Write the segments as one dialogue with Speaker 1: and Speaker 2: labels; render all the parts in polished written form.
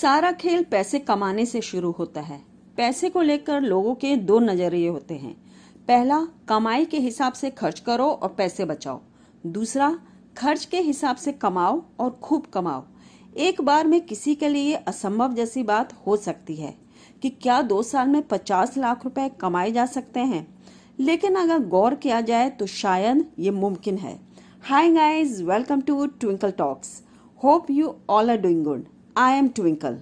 Speaker 1: सारा खेल पैसे कमाने से शुरू होता है। पैसे को लेकर लोगों के दो नजरिए होते हैं। पहला, कमाई के हिसाब से खर्च करो और पैसे बचाओ। दूसरा, खर्च के हिसाब से कमाओ और खूब कमाओ। एक बार में किसी के लिए असंभव जैसी बात हो सकती है कि क्या 2 साल में 50 लाख रुपए कमाए जा सकते हैं, लेकिन अगर गौर किया जाए तो शायद ये मुमकिन है। Hi guys, welcome to Twinkle talks. Hope you all are doing good. I am Twinkle.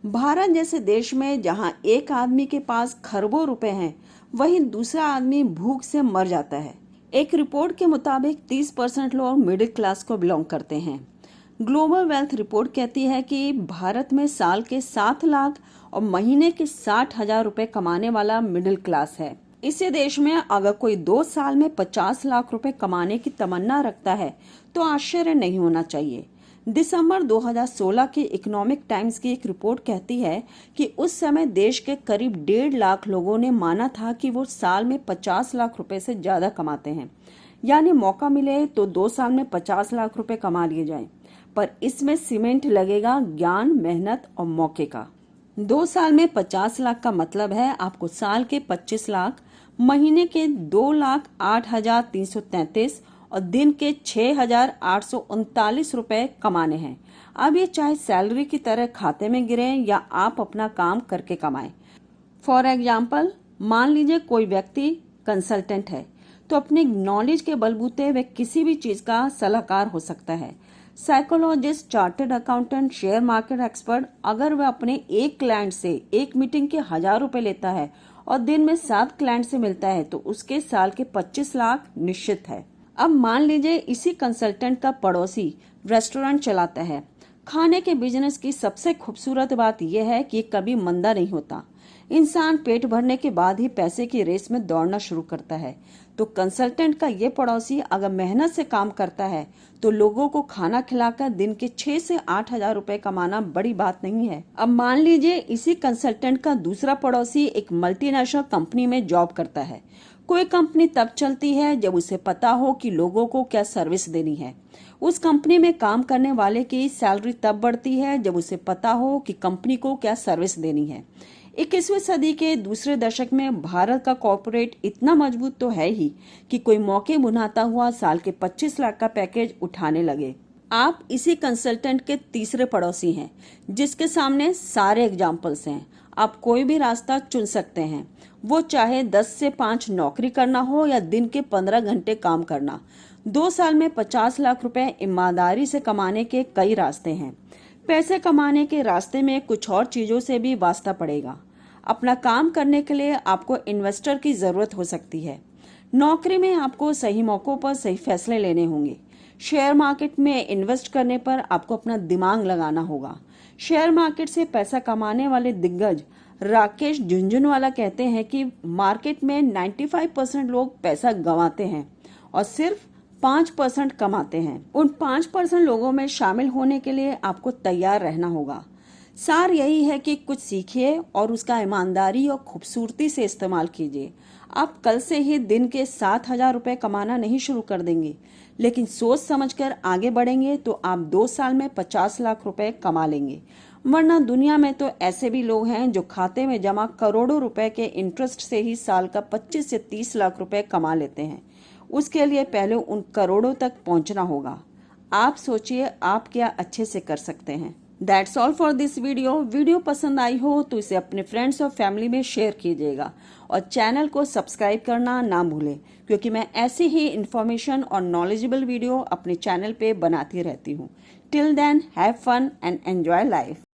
Speaker 1: Bharat जैसे देश में जहां एक आदमी के पास खरबों रुपए हैं, वहीं दूसरा आदमी भूख से मर जाता है। एक रिपोर्ट के मुताबिक 30% लोग मिडिल क्लास को बिलोंग करते हैं। ग्लोबल वेल्थ रिपोर्ट कहती है कि भारत में साल के 7 लाख और महीने के 60,000 रुपए कमाने वाला मिडिल क्लास है। इसी देश में अगर कोई 2 साल में 50 लाख रुपए कमाने की तमन्ना रखता है तो आश्चर्य नहीं होना चाहिए। दिसंबर 2016 की इकोनॉमिक टाइम्स की एक रिपोर्ट कहती है कि उस समय देश के करीब 1.5 लाख लोगों ने माना था कि वो साल में 50 लाख रुपए से ज्यादा कमाते हैं, यानी मौका मिले तो 2 साल में 50 लाख रुपए कमा लिए जाएं। पर इसमें सीमेंट लगेगा ज्ञान, मेहनत और मौके का। 2 साल में 50 लाख का मतलब है आपको साल के 25 लाख, महीने के 2,08,333 और दिन के 6,839 रुपए कमाने हैं। अब ये चाहे सैलरी की तरह खाते में गिरे या आप अपना काम करके कमाएं। फॉर एग्जाम्पल, मान लीजिए कोई व्यक्ति कंसल्टेंट है तो अपने नॉलेज के बलबूते वे किसी भी चीज का सलाहकार हो सकता है। Psychologist, chartered accountant, share market expert, अगर वह अपने एक क्लाइंट से एक मीटिंग के 1,000 रुपए लेता है और दिन में 7 क्लाइंट से मिलता है तो उसके साल के 25 लाख निश्चित है। अब मान लीजिए इसी कंसल्टेंट का पड़ोसी रेस्टोरेंट चलाता है। खाने के बिजनेस की सबसे खूबसूरत बात यह है कि कभी मंदा नहीं होता। इंसान पेट भरने के बाद ही पैसे की रेस में दौड़ना शुरू करता है। तो कंसल्टेंट का ये पड़ोसी अगर मेहनत से काम करता है तो लोगों को खाना खिलाकर दिन के 6 से 8,000 रुपए कमाना बड़ी बात नहीं है। अब मान लीजिए इसी कंसल्टेंट का दूसरा पड़ोसी एक मल्टीनेशनल कंपनी में जॉब करता है। कोई कंपनी तब चलती है जब उसे पता हो कि लोगों को क्या सर्विस देनी है। उस कंपनी में काम करने वाले की सैलरी तब बढ़ती है जब उसे पता हो कि कंपनी को क्या सर्विस देनी है। 21वीं सदी के दूसरे दशक में भारत का कॉर्पोरेट इतना मजबूत तो है ही कि कोई मौके बुनाता हुआ साल के 25 लाख का पैकेज उठाने लगे। आप इसी कंसल्टेंट के तीसरे पड़ोसी हैं जिसके सामने सारे एग्जाम्पल्स हैं। आप कोई भी रास्ता चुन सकते हैं, वो चाहे 10 से 5 नौकरी करना हो या दिन के 15 घंटे काम करना। 2 साल में 50 लाख रुपए ईमानदारी से कमाने के कई रास्ते हैं। पैसे कमाने के रास्ते में कुछ और चीजों से भी वास्ता पड़ेगा। अपना काम करने के लिए आपको इन्वेस्टर की जरूरत हो सकती है। नौकरी में आपको सही मौकों पर सही फैसले लेने होंगे। शेयर मार्केट में इन्वेस्ट करने पर आपको अपना दिमाग लगाना होगा। शेयर मार्केट से पैसा कमाने वाले दिग्गज राकेश झुनझुनवाला कहते हैं कि मार्केट में 95% लोग पैसा गंवाते हैं और सिर्फ 5% कमाते हैं। उन 5% लोगों में शामिल होने के लिए आपको तैयार रहना होगा। सार यही है कि कुछ सीखिए और उसका ईमानदारी और खूबसूरती से इस्तेमाल कीजिए। आप कल से ही दिन के 7,000 रुपए कमाना नहीं शुरू कर देंगे, लेकिन सोच समझकर आगे बढ़ेंगे तो आप 2 साल में 50 लाख रुपए कमा लेंगे। वरना दुनिया में तो ऐसे भी लोग हैं जो खाते में जमा करोड़ों रुपए के इंटरेस्ट से ही साल का 25 से 30 लाख रुपए कमा लेते हैं। उसके लिए पहले उन करोड़ों तक पहुंचना होगा। आप सोचिए आप क्या अच्छे से कर सकते हैं। That's all for this video पसंद आई हो तो इसे अपने फ्रेंड्स और फैमिली में शेयर कीजिएगा और चैनल को सब्सक्राइब करना ना भूलें, क्योंकि मैं ऐसी ही इंफॉर्मेशन और नॉलेजेबल वीडियो अपने चैनल पे बनाती रहती हूँ। Till then, have fun and enjoy life.